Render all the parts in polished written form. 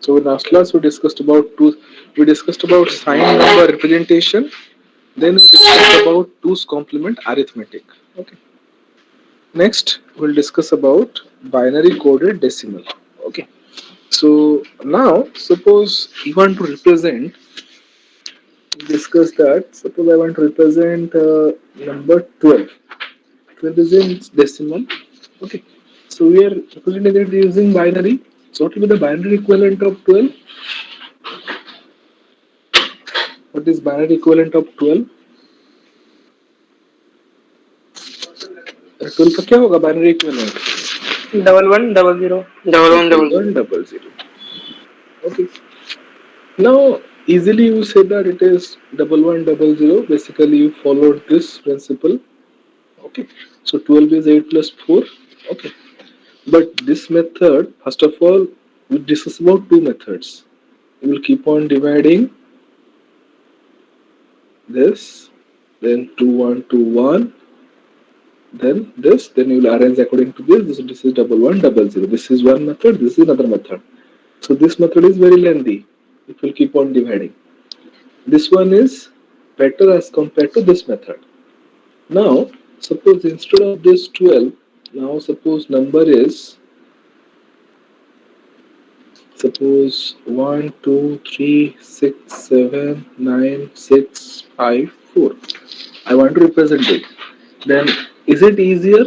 So in last class we discussed about sign number representation. Then we discussed about two's complement arithmetic. Okay. Next we'll discuss about binary coded decimal. Okay. So now suppose you want to represent discuss that. Suppose I want to represent number 12. 12 is in decimal. Okay. So we are representing it using binary. So what will be the binary equivalent of 12? What is binary equivalent of 12? 12 का क्या होगा binary equivalent? 1100. Double one Double double one zero. double zero. Okay. Now easily you say that it is double one double zero. Basically you followed this principle. Okay. So 12 is 8 plus 4. Okay. But this method, first of all, we discuss about two methods. We will keep on dividing this, then 2 1 2 1, then this, then you will arrange according to this. This is double one double zero. This is one method, this is another method. So this method is very lengthy. It will keep on dividing. This one is better as compared to this method. Now, suppose instead of this 12, now suppose number is suppose 1, 2, 3, 6, 7, 9, 6, 5, 4. I want to represent it. Then is it easier?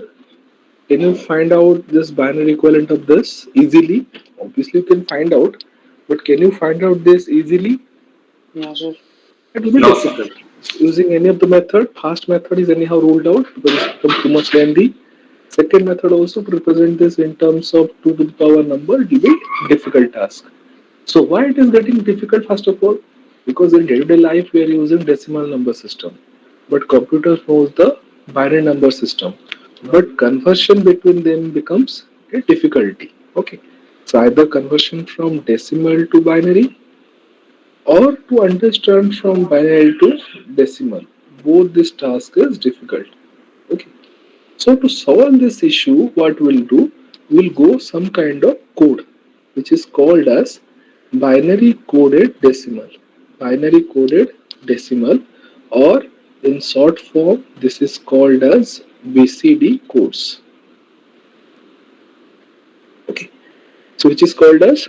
Can you find out this binary equivalent of this easily? Obviously, you can find out, but can you find out this easily? No, sir. It will be No, sir. difficult. Using any of the method, first method is anyhow ruled out because it's become too much lengthy. Second method also to represent this in terms of 2 to the power number, it will be difficult task. So why it is getting difficult first of all? Because in day-to-day life we are using decimal number system, but computer knows the binary number system. But conversion between them becomes a difficulty. Okay, so either conversion from decimal to binary or to understand from binary to decimal. Both this task is difficult. Okay, so to solve this issue, what we'll do, we'll go some kind of code, which is called as binary coded decimal. Binary coded decimal, or in short form, this is called as BCD codes. Okay, so which is called as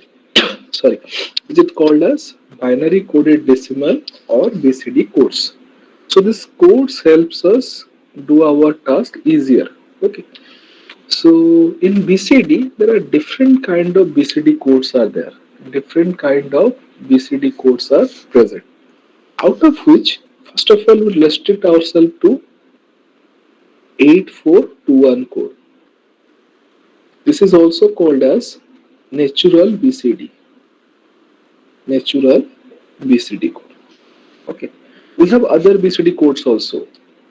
sorry, which is called as binary coded decimal or BCD codes. So this codes helps us do our task easier. Okay. So in BCD, there are different kind of BCD codes are there. Different kind of BCD codes are present. Out of which, first of all, we restrict ourselves to 8421 code. This is also called as natural BCD. Natural BCD code. Okay. We have other BCD codes also.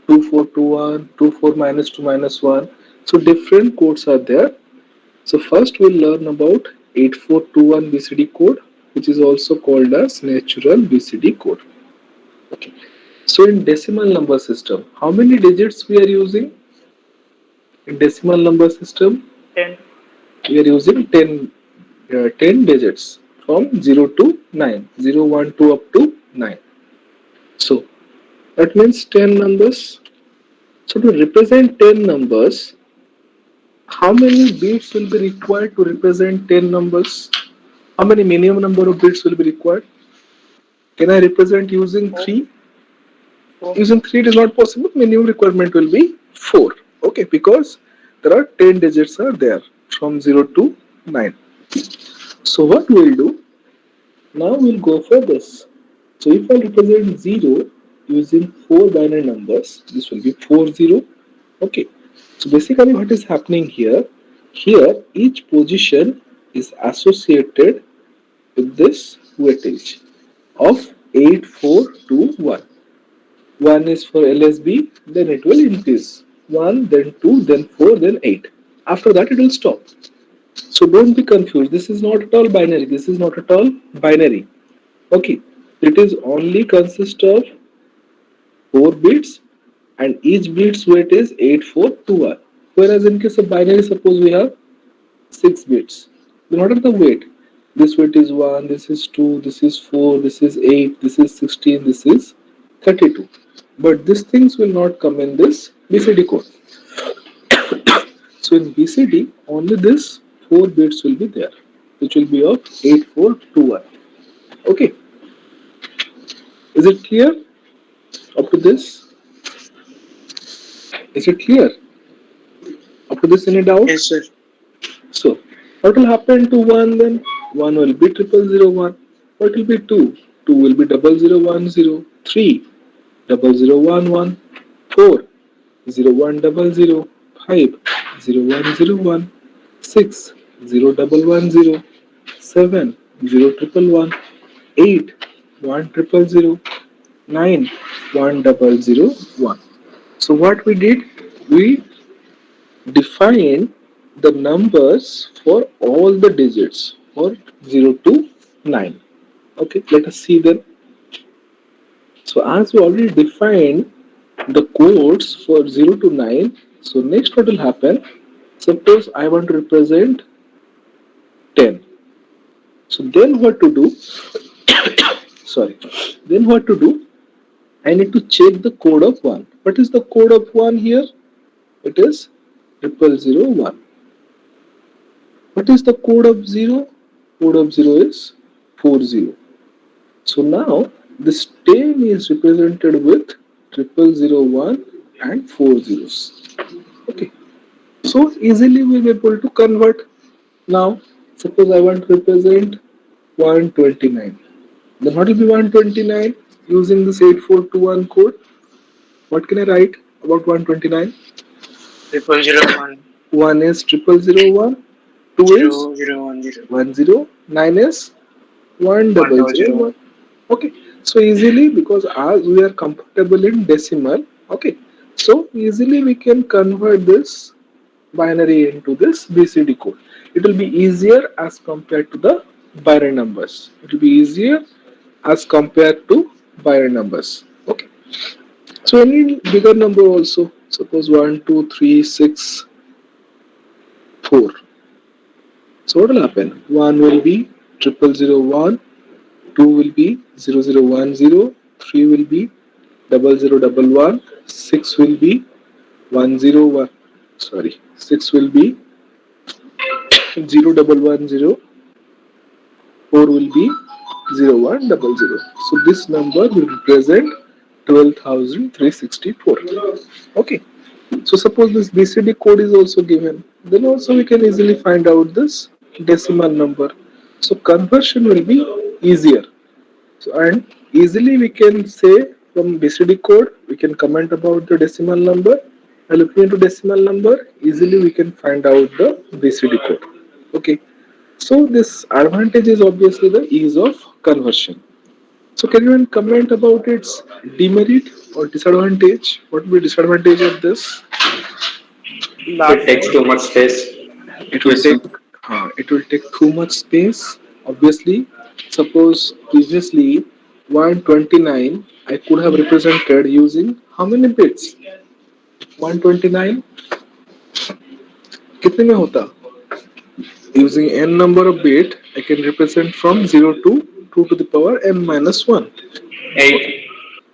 2421, 24 minus 2 minus 1. So different codes are there. So first we'll learn about 8421 BCD code, which is also called as natural BCD code. Okay. So in decimal number system, how many digits we are using? In decimal number system, 10. we are using 10 digits from 0 to 9, 0, 1, 2 up to 9. So that means 10 numbers. So to represent 10 numbers, how many bits will be required to represent 10 numbers? How many minimum number of bits will be required? Can I represent using 4. 3? 4. Using 3 it is not possible. Minimum requirement will be 4. Okay, because there are 10 digits are there from 0 to 9. So what we'll do, now we'll go for this. So if I represent 0 using 4 binary numbers, this will be 4 0. Okay. So basically what is happening here, here each position is associated with this weightage of 8421. 1 is for LSB, then it will increase. 1, then 2, then 4, then 8. After that it will stop. So don't be confused. This is not at all binary. This is not at all binary. Okay. It is only consist of 4 bits and each bit's weight is 8421. Whereas in case of binary, suppose we have 6 bits. What are the weight? This weight is 1, this is 2, this is 4, this is 8, this is 16, this is 32. But these things will not come in this BCD code. So in BCD, only this 4 bits will be there, which will be of 8421. Okay, is it clear up to this? Is it clear up to this? Any doubt? Yes, sir. So what will happen to 1 then? 1 will be 0001. What will be 2? 2 will be 0010. 3 0011. 4 0100. 5 0101. 6 0110. 7 0111. 8 1000. 9 1001. So what we did? We define the numbers for all the digits for 0 to 9. Okay, let us see them. So as we already defined the codes for 0 to 9, so next what will happen? Suppose I want to represent 10. So then what to do? Sorry. Then what to do? I need to check the code of 1. What is the code of 1 here? It is 0001. What is the code of 0? Code of 0 is 40. So now this 10 is represented with 0001 and 4 zeros. Okay. So easily we'll be able to convert. Now suppose I want to represent 129. Then what will be 129? Using this 8421 code, what can I write about 129? 0001 1 is 0001, 2 is 0010 10, 9 is 1001. 1001. Okay, so easily because as we are comfortable in decimal, okay, so easily we can convert this binary into this BCD code. It will be easier as compared to the binary numbers. It will be easier as compared to binary numbers. Okay, so any bigger number also, suppose 1, 2, 3, 6, 4. So what will happen? 1 will be 0001, 2 will be 0010, 3 will be 0011, 6 will be 101. Sorry, 6 will be 0110, 4 will be 0100. So this number will represent 12,364. Okay. So suppose this BCD code is also given, then also we can easily find out this decimal number. So conversion will be easier. So, and easily we can say from BCD code, we can comment about the decimal number. By looking into decimal number, easily we can find out the BCD code. Okay. So this advantage is obviously the ease of conversion. So can you comment about its demerit or disadvantage? What will be disadvantage of this? Large It takes size. too much space. It will Yes, sir. take it will take too much space. Obviously, suppose previously 129 I could have represented using how many bits? 129 कितने में होता? Using n number of bit, I can represent from 0 to 2 to the power n minus 1. Okay. 8.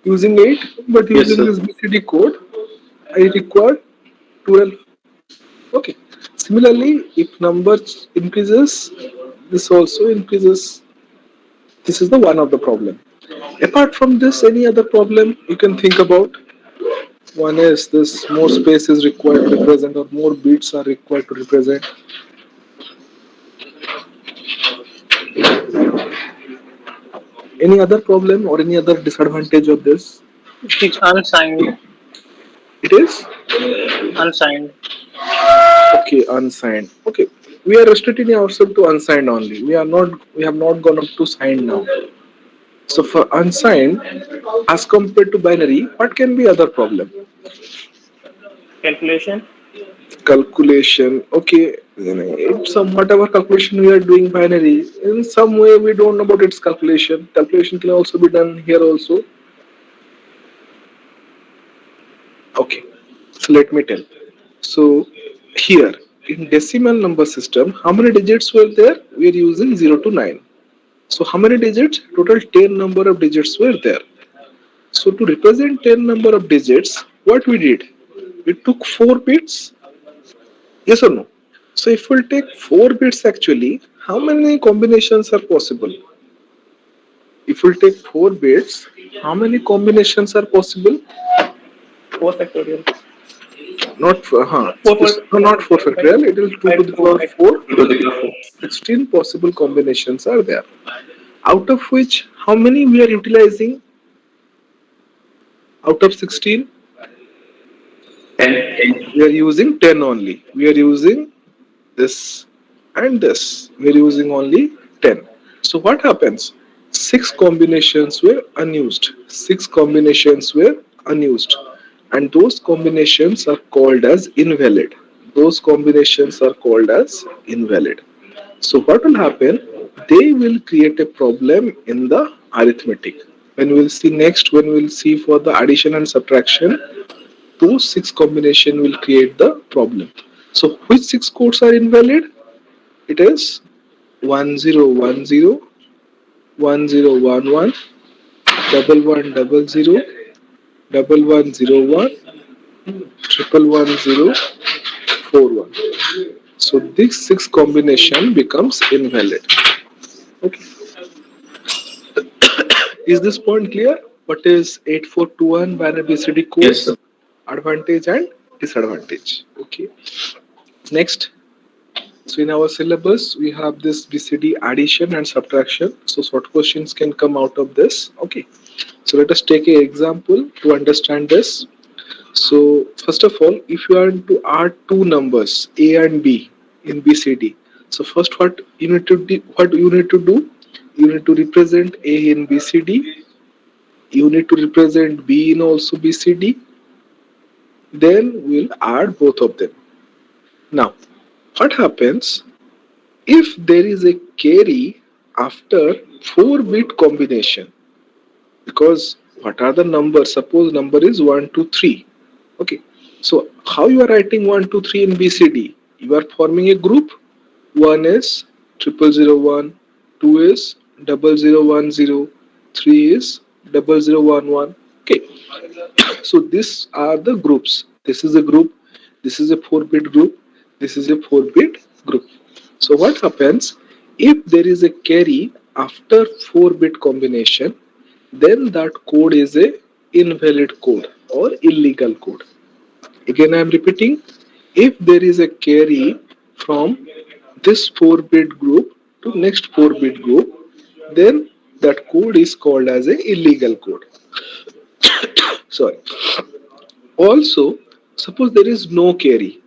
Using 8, but Yes, using sir. this BCD code, I require 12. Okay. Similarly, if number increases, this also increases. This is the one of the problem. Apart from this, any other problem you can think about? One is this more space is required to represent or more bits are required to represent. Any other problem or any other disadvantage of this? It's unsigned. It is Unsigned. okay, unsigned. Okay, we are restricting ourselves to unsigned only. We are not. We have not gone up to signed now. So for unsigned, as compared to binary, what can be other problem? Calculation. Calculation. Okay, it's some whatever calculation we are doing binary. In some way, we don't know about its calculation. Calculation can also be done here also. Okay, so let me tell. So here in decimal number system, how many digits were there? we are using 0 to 9. So how many digits? Total 10 number of digits were there. So to represent 10 number of digits, what we did? We took 4 bits. Yes or no? So if we'll take 4 bits actually, how many combinations are possible? If we'll take 4 bits, how many combinations are possible? 4 factorial. Not Four this, no, not 4 factorial, it is 2 to the power 4. 16 possible combinations are there. Out of which, how many we are utilizing out of 16? 10. We are using 10 only. We are using this and this. We are using only 10. So what happens? 6 combinations were unused. 6 combinations were unused. And those combinations are called as invalid. Those combinations are called as invalid. So what will happen? They will create a problem in the arithmetic. When we'll see next, when we'll see for the addition and subtraction, those 6 combination will create the problem. So which 6 codes are invalid? It is 1010, 1011, 1100, 1101, 111041. So this 6 combination becomes invalid. Okay. Is this point clear? What is 8421 binary BCD code? Yes, sir. Advantage and disadvantage. Okay. Next. So in our syllabus, we have this BCD addition and subtraction. So short questions can come out of this. Okay. So let us take an example to understand this. So first of all, if you want to add two numbers A and B in BCD, so first what you need to do, you need to represent A in BCD. You need to represent B in also BCD. Then we'll add both of them. Now, what happens if there is a carry after 4-bit combination? Because what are the numbers? Suppose number is 1, 2, 3. Okay. So how you are writing 1, 2, 3 in BCD? You are forming a group. One is 0001, two is 0010, three is 0011. Okay. So these are the groups. This is a group. This is a 4-bit group. This is a 4-bit group. So what happens if there is a carry after 4-bit combination? Then that code is a invalid code or illegal code. Again, I am repeating, if there is a carry from this 4-bit group to next 4-bit group, then that code is called as a illegal code. Sorry. Also, suppose there is no carry,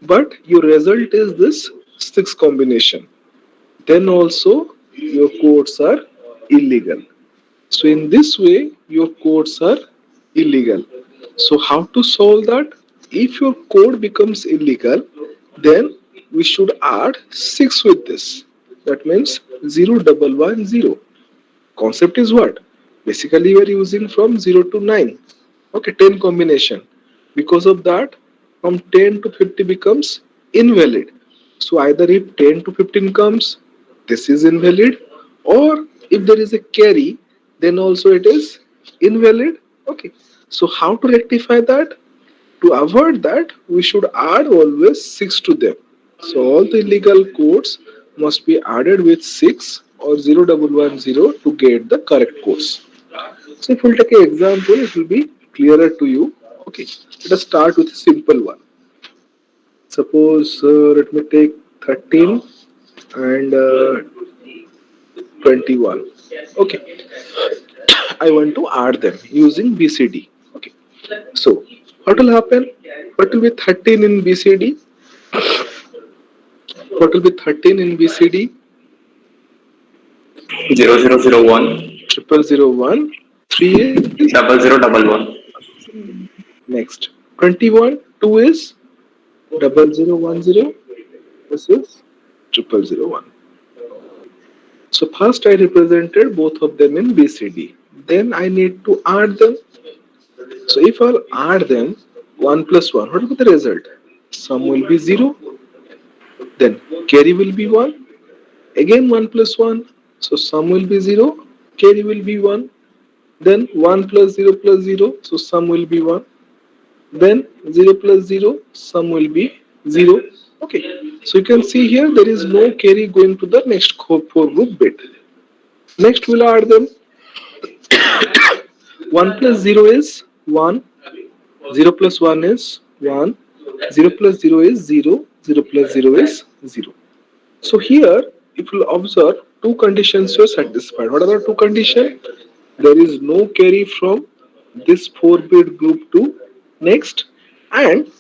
but your result is this 6 combination. Then also your codes are illegal. So in this way, your codes are illegal. So how to solve that? If your code becomes illegal, then we should add 6 with this. That means 0110. Concept is what? Basically, we are using from 0 to 9. Okay, 10 combination. Because of that, from 10 to 50 becomes invalid. So either if 10 to 15 comes, this is invalid, or if there is a carry, then also it is invalid. Okay. So how to rectify that? To avoid that, we should add always 6 to them. So all the illegal codes must be added with 6 or 0110 to get the correct codes. So if we'll take an example, it will be clearer to you. Okay, let us start with a simple one. Suppose let me take 13 and 21. Okay, I want to add them using BCD. Okay, so what will happen? What will be 13 in BCD? What will be 13 in BCD? 0001. Triple zero one. 3 is 0011. next. 21. 2 is 0010. This is 0001. So first I represented both of them in BCD. Then I need to add them. So if I'll add them, 1 plus 1, what will be the result? Sum will be 0. Then carry will be 1. Again 1 plus 1, so sum will be 0, carry will be 1. Then 1 plus 0, so sum will be 1. Then 0 plus 0, sum will be 0. Okay, so you can see here there is no carry going to the next 4 group bit. Next we'll add them. 1 plus 0 is 1, 0 plus 1 is 1, 0 plus 0 is 0, 0 plus 0 is 0. So here, if you observe, two conditions were satisfied. What are the two conditions? There is no carry from this 4-bit group to next, and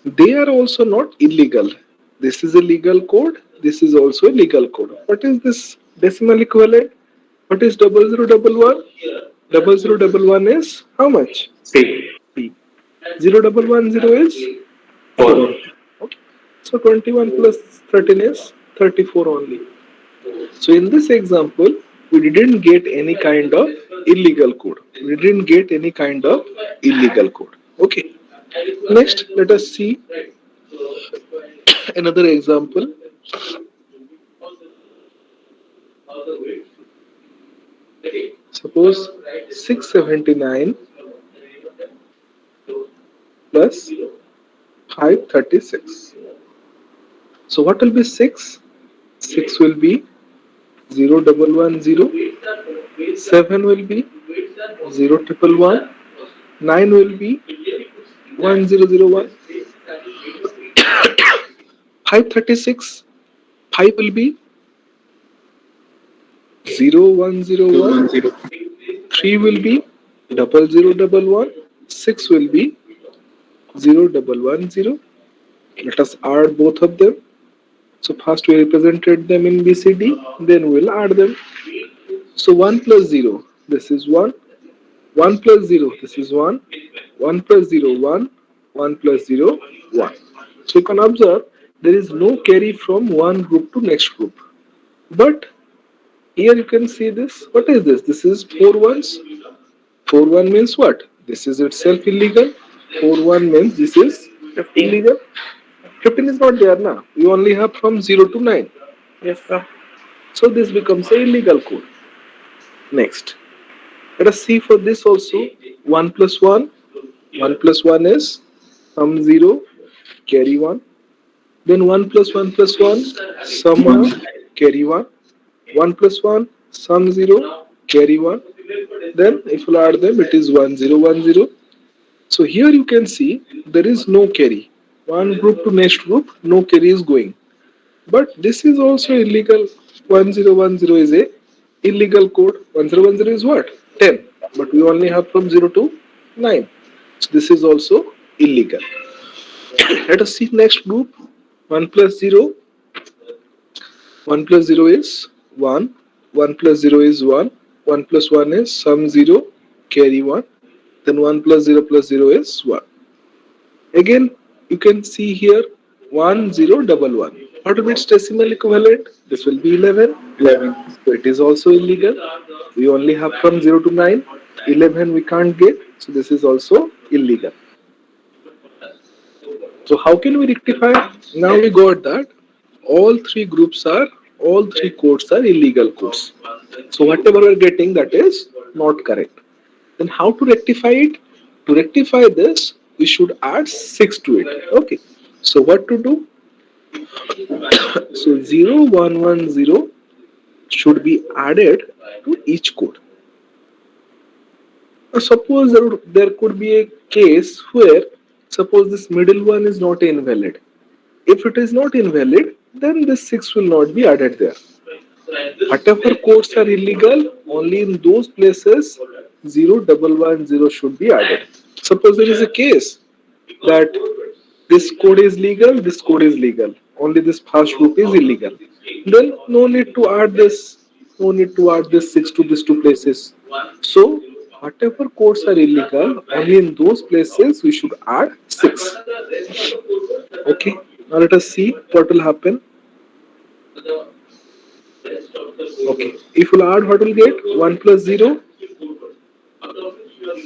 they are also not illegal. This is a legal code. This is also a legal code. What is this decimal equivalent? What is 0011? 0011 is how much? 3. P. 0110 is 4. 4. Okay. So 21 plus 13 is 34 only. So in this example, we didn't get any kind of illegal code. We didn't get any kind of illegal code. Okay. Next, let us see another example. Suppose 679 plus 536. So what will be 6? 6 will be 0110. 7 will be 0111. 9 will be 1001. 536. 5 will be 0101. 3 will be 0011. 6 will be 0110. Let us add both of them. So first we represented them in BCD, then we'll add them. So 1 plus 0, this is 1. 1 plus 0, this is 1. 1 plus 0, 1. 1 plus 0, 1. So you can observe there is no carry from one group to next group. But here you can see this. What is this? This is 4 ones. 4 1 means what? This is itself illegal. 4 1 means this is 15. illegal. 15 is not there now. We only have from 0 to 9. Yes, sir. So this becomes a illegal code. Next. Let us see for this also. 1 plus 1. 1 plus 1 is sum 0, carry 1. Then 1 plus 1 plus 1, sum 1, carry 1. 1 plus 1, sum 0, carry 1. Then if you add them, it is 1010. So here you can see there is no carry. One group to next group, no carry is going. But this is also illegal. 1010 is a illegal code. 1010 is what? 10. But we only have from 0 to 9. So this is also illegal. Let us see next group. 1 plus 0. 1 plus 0 is 1. 1 plus 0 is 1. 1 plus 1 is sum 0, carry 1. Then 1 plus 0 is 1. Again, you can see here 1011. What will be its decimal equivalent? This will be 11. 11. So it is also illegal. We only have from 0 to 9. 11 we can't get. So this is also illegal. So how can we rectify? Now we got that all three codes are illegal codes. So whatever we're getting, that is not correct. Then how to rectify it? To rectify this, we should add 6 to it. Okay. So what to do? So 0110 should be added to each code. Now suppose there could be a case where suppose this middle one is not invalid. If it is not invalid, then this 6 will not be added there. Whatever codes are illegal, only in those places 0110 should be added. Suppose there is a case that this code is legal, this code is legal, only this first group is illegal. Then no need to add this, no need to add this 6 to these two places. So whatever codes are illegal, only in those places we should add 6. Okay, now let us see what will happen. Okay, if we'll add, what will get? 1 plus 0.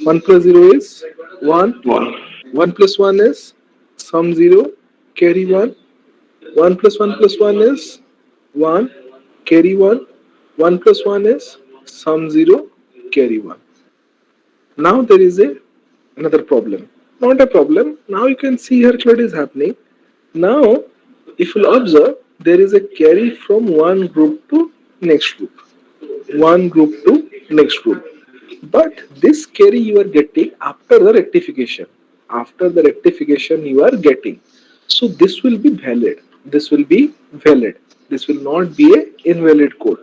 1 plus 0 is 1. 1. 1 plus 1 is sum 0, carry 1. 1 plus 1 is 1, carry 1. 1 plus 1 is sum 0, carry 1. Now there is a another problem. Not a problem. Now you can see here what is happening. Now, if you observe, there is a carry from one group to next group. One group to next group. But this carry you are getting after the rectification. After the rectification you are getting. So this will be valid. This will be valid. This will not be a invalid code.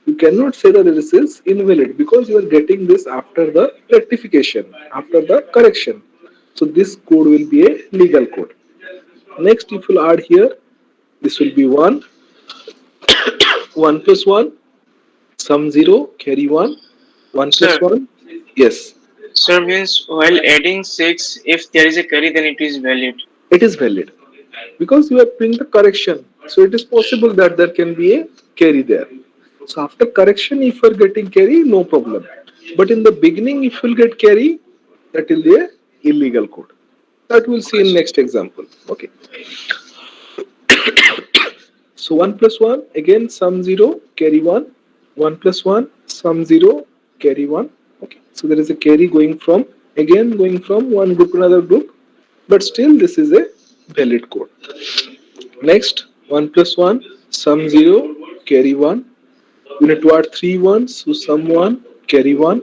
You cannot say that this is invalid because you are getting this after the rectification, after the correction. So this code will be a legal code. Next, if you add here, this will be 1, 1 plus 1, sum 0, carry 1, 1 plus Sir, 1. Yes, sir means while adding 6, if there is a carry, then it is valid. it is valid because you are doing the correction. So it is possible that there can be a carry there. So after correction, if you are getting carry, no problem. But in the beginning, if you will get carry, that will be a illegal code. That we'll see in next example. Okay. So 1 plus 1, again sum 0, carry 1. 1 plus 1, sum 0, carry 1. Okay. So there is a carry going from one group to another group. But still this is a valid code. Next, 1 plus 1, sum 0, carry 1. You need to add 3 ones, so sum 1, carry 1.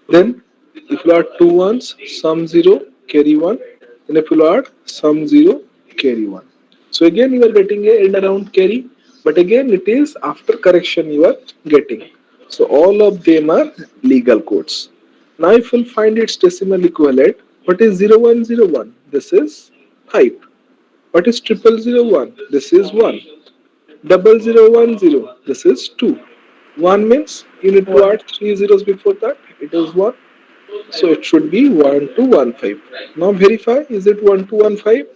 Then, if you add 2 ones, sum 0, carry 1. Then, if you add sum 0, carry 1. So, again, you are getting a end around carry, but again, it is after correction you are getting. So, all of them are legal codes. Now, if you find its decimal equivalent, what is 0101? This is 5. What is 0001? This is 1. 0010. This is 2. 1 means you need to add 3 zeros before that. It is 1. So it should be 1215. Now verify, is it 1215?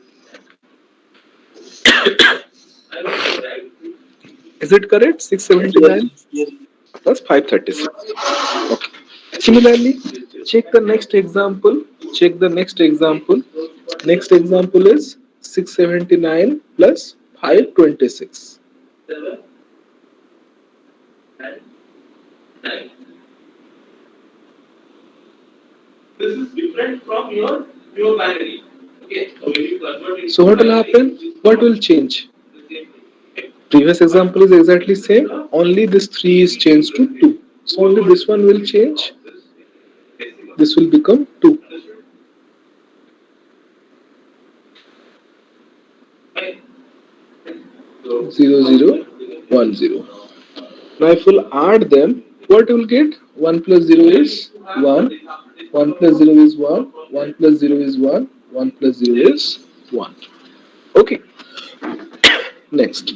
Is it correct? 679 plus 536. Okay. Similarly, check the next example. Check the next example. Next example is 679 plus 526. So what will happen? What will change? Previous example is exactly same. Only this 3 is changed to 2. So only this one will change. This will become 2. 0010. Now if we'll add them, what you will get? 1 plus 0 is 1. 1 plus 0 is 1. 1 plus 0 is 1. 1 plus 0 is 1. Okay. Next.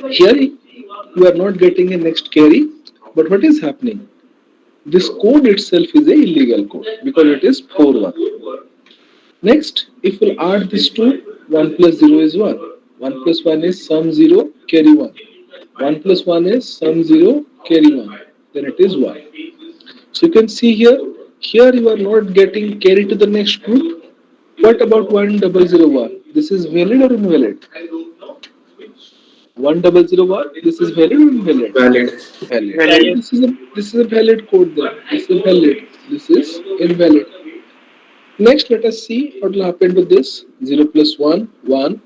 Here you are not getting a next carry. But what is happening? This code itself is a illegal code because it is 4-1. Next, if we add this to 1 plus 0 is 1. 1 plus 1 is sum 0, carry 1. 1 plus 1 is sum 0, carry 1. Then it is 1. So you can see here you are not getting carry to the next group. What about 1001? This is valid or invalid? 1001, this is valid or invalid? Valid. Valid. So Valid. this is a valid code there. This is valid. This is invalid. Next, let us see what will happen to this. 0 plus 1, 1.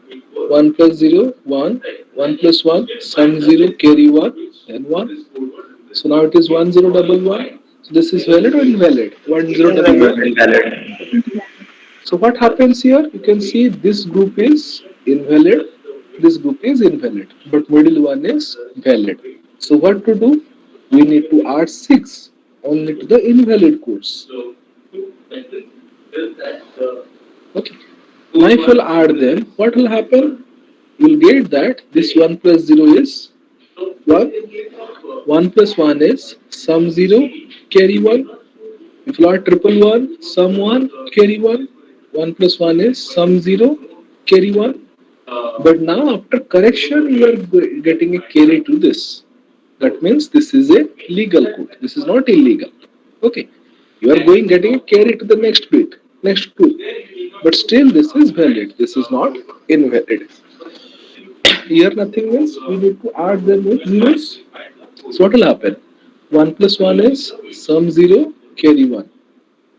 1 plus 0, 1. 1 plus 1, sum 0, carry 1, then 1. So now it is 1011. So this is valid or invalid? 1011. Invalid. So what happens here? You can see this group is invalid. This group is invalid. But middle one is valid. So what to do? We need to add 6 only to the invalid codes. Okay. Now if you'll add them, what will happen? You'll get that this 1 plus 0 is 1. 1 plus 1 is sum 0, carry 1. If you add triple 1, sum 1, carry 1. 1 plus 1 is sum 0, carry 1. But now after correction, you are getting a carry to this. That means this is a legal code. This is not illegal. Okay. You are getting a carry to the next bit, next group. But still this is valid. This is not invalid. Here nothing means we need to add them with zeros. So what will happen? 1 plus 1 is sum 0, carry 1.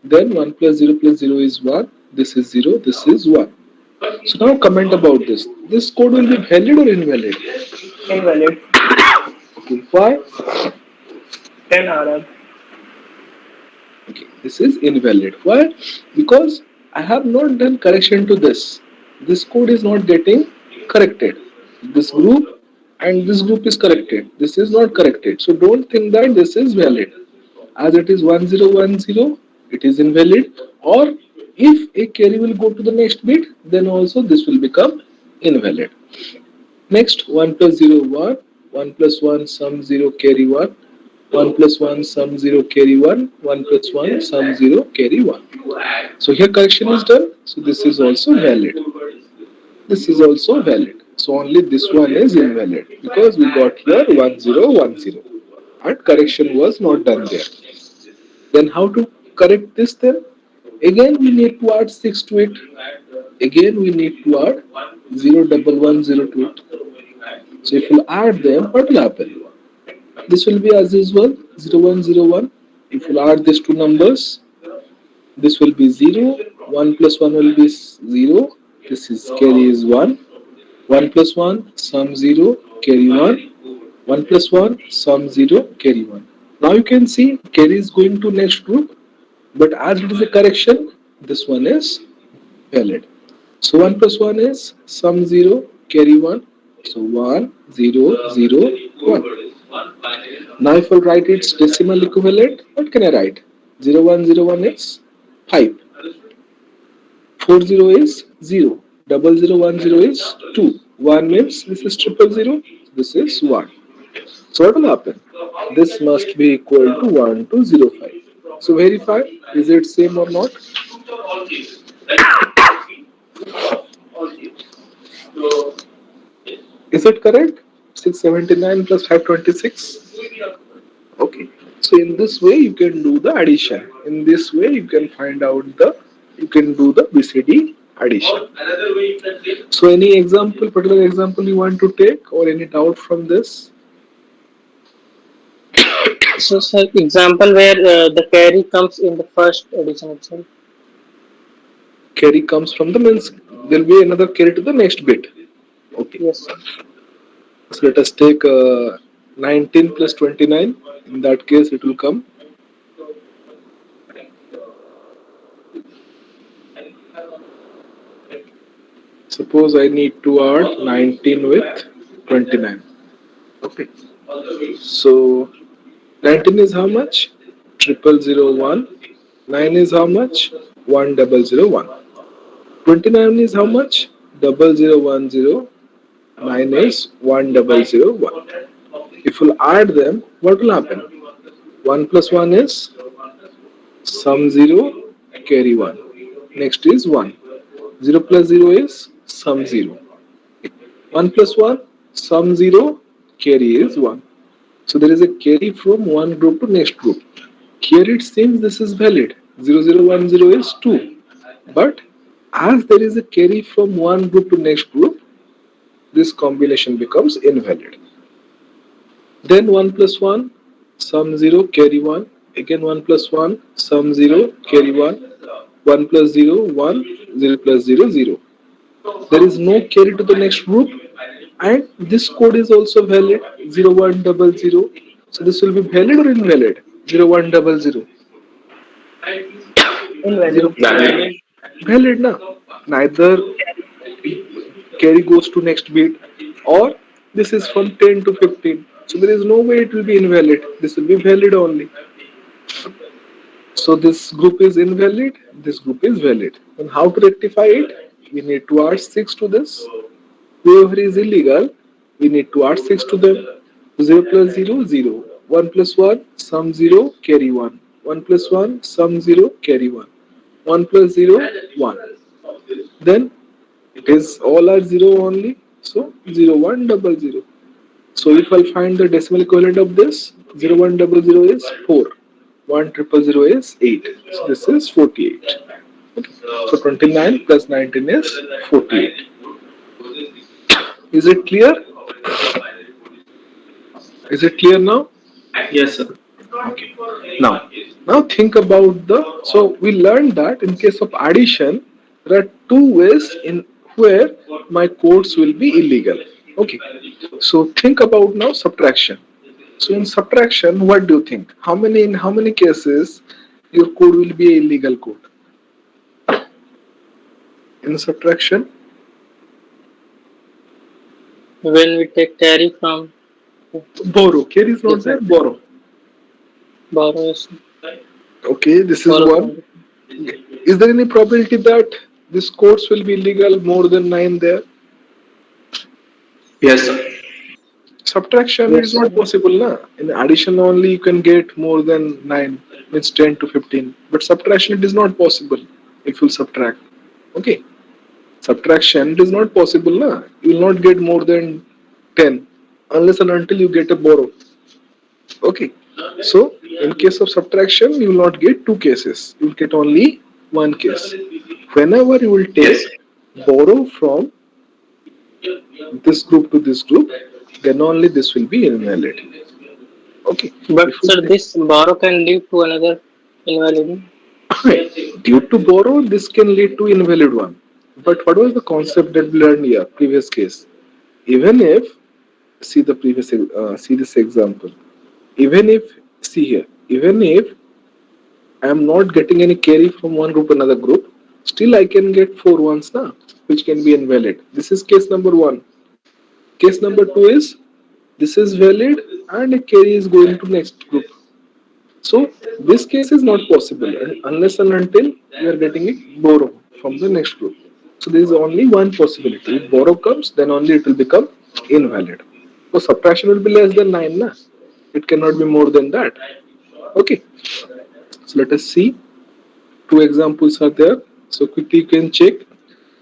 Then 1 plus 0 is 1. This is 0, this is 1. So now comment about this. This code will be valid or invalid? Invalid. Okay, why? 10 RM. Okay, this is invalid. Why? Because I have not done correction to this. This code is not getting corrected. This group and this group is corrected. This is not corrected. So don't think that this is valid. As it is 1010, it is invalid. Or if a carry will go to the next bit, then also this will become invalid. Next, 1 plus 0, 1. 1 plus 1, sum 0, carry 1. 1 plus 1, sum 0, carry 1. 1 plus 1, sum 0, carry 1. So here correction is done. So this is also valid. This is also valid. So only this one is invalid because we got here 1010 and correction was not done there. Then how to correct this then? Again we need to add 6 to it. Again we need to add 01110 to it. So if you add them, what will happen? This will be as usual 0101. If you add these two numbers, this will be 0. 1 plus 1 will be 0. This is carry is 1. 1 plus 1 sum 0 carry 1. 1 plus 1 sum 0 carry 1. Now you can see carry is going to next group, but as it is a correction, this one is valid. So 1 plus 1 is sum 0 carry 1. So 1 0 0 1. Now if I write its decimal equivalent, what can I write? 0101 is 5. 40 is 0. 0010 is 2. 1 means this is 000. This is 1. So what will happen? This must be equal to 1205. So verify, is it same or not? Is it correct? 679 plus 526. Okay. So in this way you can do the addition. In this way you can find out you can do the BCD addition. So any example, particular example you want to take or any doubt from this? So, sir, example where the carry comes in the first addition itself. Carry comes from the means there will be another carry to the next bit. Okay. Yes, sir. So let us take 19 plus 29. In that case it will come. Suppose I need to add 19 with 29. Okay. So 19 is how much? 0001. 9 is how much? 1001. 29 is how much? 0010. 9 is 1001. If you add them, what will happen? 1 plus 1 is sum 0, carry 1. Next is 1. 0 plus 0 is sum 0. 1 plus 1, sum 0, carry is 1. So there is a carry from one group to next group. Here it seems this is valid. 0010 is 2. But as there is a carry from one group to next group, this combination becomes invalid. Then 1 plus 1, sum 0, carry 1. Again 1 plus 1, sum 0, carry 1. 1 plus 0, 1. 0 plus 0, 0. There is no carry to the next group, and this code is also valid 0100. So this will be valid or invalid? 0100. Invalid. 0 valid na. Neither carry goes to next bit or this is from 10 to 15. So there is no way it will be invalid. This will be valid only. So this group is invalid, this group is valid. And how to rectify it? We need to add 6 to this. Whoever is illegal, we need to add 6 to them. 0 plus 0, 0. 1 plus 1, sum 0, carry 1. 1 plus 1, sum 0, carry 1. 1 plus 0, 1. Then it is all are 0 only. So 0100. So if I'll find the decimal equivalent of this, 0100 is 4. 1000 is 8. So this is 48. Okay. So 29 plus 19 is 48. Is it clear? Is it clear now? Yes, sir. Okay. Now think about the. So we learned that in case of addition, there are two ways in where my codes will be illegal. Okay. So think about now subtraction. So in subtraction, what do you think? How many cases your code will be a illegal code? In subtraction, When we take carry from borrow. Care is not there. different Borrow. borrowers, Okay, this is borrow one. from different. Is there any probability that this codes will be illegal more than nine there? Yes, sir. Subtraction is Yes, not possible, na? In addition only you can get more than 9, means 10 to 15. But subtraction it is not possible if you subtract. Okay. Subtraction it is not possible, na? You will not get more than 10 unless and until you get a borrow. Okay. So in case of subtraction you will not get two cases. You will get only one case. Whenever you will take Yes. borrow from this group to this group, then only this will be invalid. Okay. But If you sir, this borrow can lead to another invalid. take, due to borrow, this can lead to invalid one. But what was the concept that we learned here, previous case? Even if see this example. Even if see here, even if I am not getting any carry from one group to another group, still I can get four ones now, which can be invalid. This is case number one. Case number two is this is valid and a carry is going to next group. So this case is not possible unless and until we are getting it borrow from the next group. So there is only one possibility. If borrow comes, then only it will become invalid. So subtraction will be less than 9, na? It cannot be more than that. Okay. So let us see. Two examples are there. So quickly you can check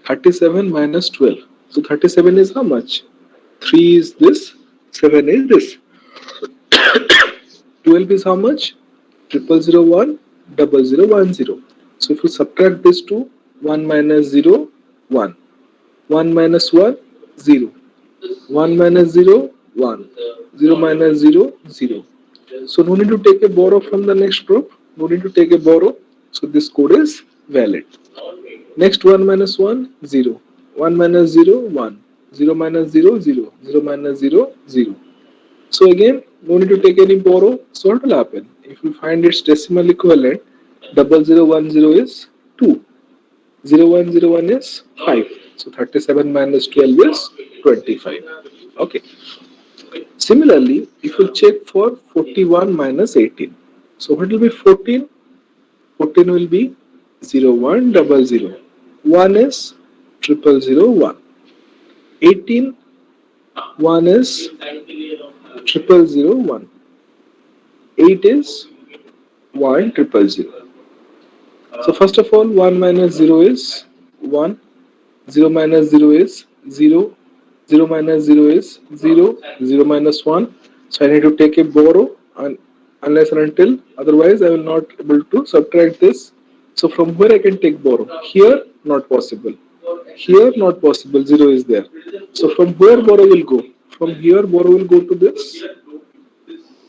37 minus 12. So 37 is how much? 3 is this, 7 is this. 12 is how much? 0001, 0010. So if you subtract this two, 1 minus 0, 1. 1 minus 1, 0. 1 minus 0, 1. 0 minus 0, 0. So no need to take a borrow from the next group. No need to take a borrow. So this code is valid. Next 1 minus 1, 0. 1 minus 0, 1. 0 minus 0, 0. 0 minus 0, 0. So again, no need to take any borrow. So what will happen? If you find its decimal equivalent, 0010 is 2. 0101 is 5. So 37 minus 12 is 25. Okay. Similarly, if you check for 41 minus 18. So what will be 14? 14 will be 0100. 1 is 0001. 18, 1 is 0001. 8 is 1000. So first of all, 1 minus 0 is 1, 0 minus 0 is 0, 0 minus 0 is 0, 0 minus 1. So I need to take a borrow and unless and until otherwise I will not able to subtract this. So from where I can take borrow? Here not possible. Here not possible, 0 is there. So from where borrow will go? From here borrow will go to this.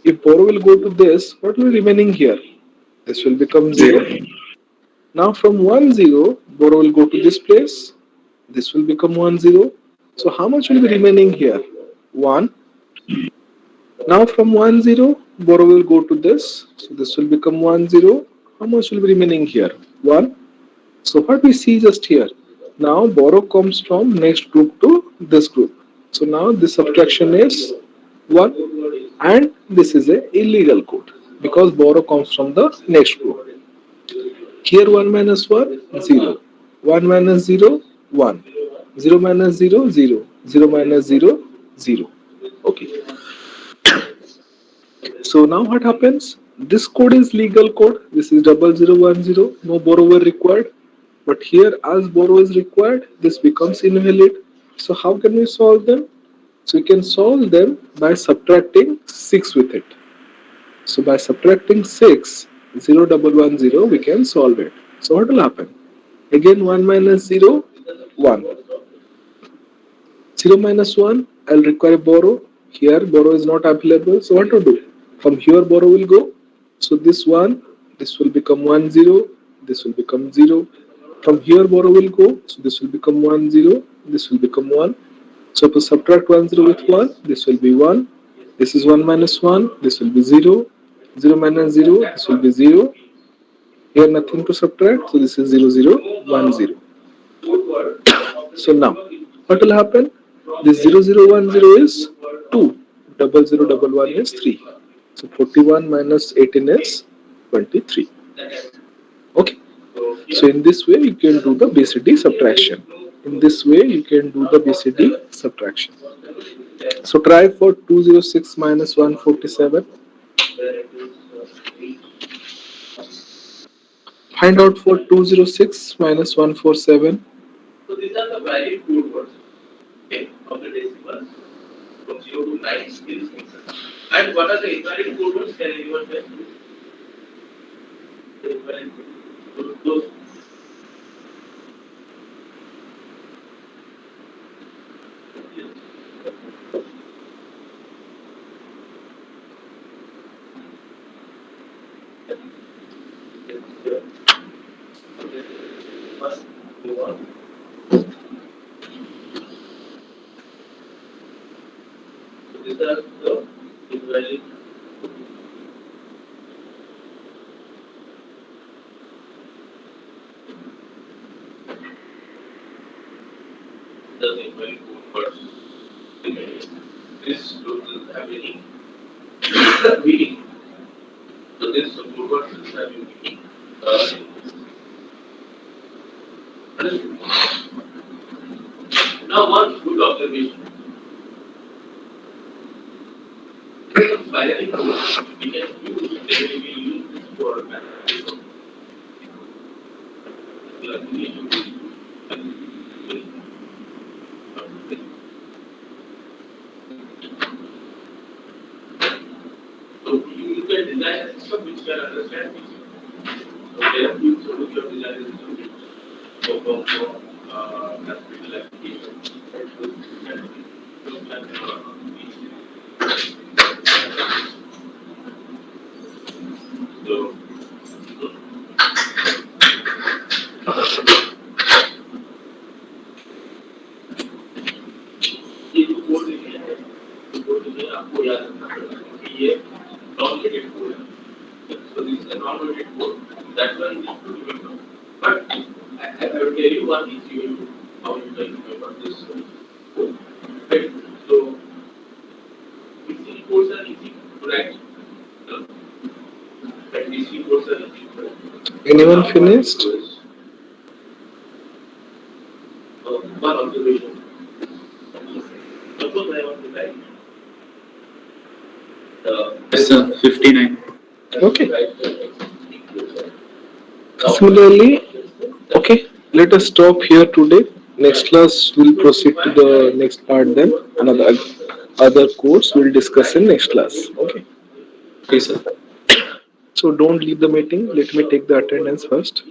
If borrow will go to this, what will be remaining here? This will become 0. Zero. Now from 1 0, borrow will go to this place. This will become 1 0. So how much will be remaining here? 1. Now from 1 0, borrow will go to this. So this will become 1 0. How much will be remaining here? 1. So what we see just here? Now borrow comes from next group to this group. So now this subtraction is 1 and this is a illegal code because borrow comes from the next group. Here 1 minus 1, 0. 1 minus 0, 1. 0 minus 0, 0. 0 minus 0, 0. Okay. So now what happens? This code is legal code. This is 0010. No borrower required. But here as borrow is required, this becomes invalid. So how can we solve them? So we can solve them by subtracting 6 with it. So by subtracting 6, 0110, we can solve it. So what will happen? Again 1 minus 0, 1. 0 minus 1, I'll require borrow. Here, borrow is not available. So, what to do? From here, borrow will go. So, this 1, this will become 1, 0. This will become 0. From here, borrow will go. So, this will become 1, 0. This will become 1. So, to subtract 1, 0 with 1, this will be 1. This is 1 minus 1. This will be 0. 0 minus 0. This will be 0. Here, nothing to subtract. So, this is 0, 0, 1, 0. So now, what will happen? This 0010 is 2. 0011 is 3. So 41 minus 18 is 23. Okay. So in this way, you can do the BCD subtraction. In this way, you can do the BCD subtraction. So try for 206 minus 147. Find out for 206 minus 147. So these are the valid code words, okay, of the decimals from 0 to 9 is concerned. And what are the invalid code words? Can anyone tell? The invalid code words. Those. Must move on. So these are the invalid. The invalid code words. This doesn't have any meaning. So this code words is having meaning. Now one good observation. Binary code we can use, they will use this for mathematics. So you can design a system which can understand this. So there are few solutions of design a system which perform for mathematical applications. So ये जो code लिखे हैं तो code लिखे आपको याद रखना पड़ेगा कि ये नॉन वेटेड कोड है so this is a non weighted code that one is to remember but I will tell you one easy way how you can remember this code right so BCD codes are easy to write and BCD codes are easy to write. Anyone finished? One observation. Suppose I want to write Yes, sir. 59. Okay. Similarly, okay, let us stop here today. Next class we'll proceed to the next part. Then another other course we'll discuss in next class. Okay. Okay, sir. So don't leave the meeting. Let me take the attendance first.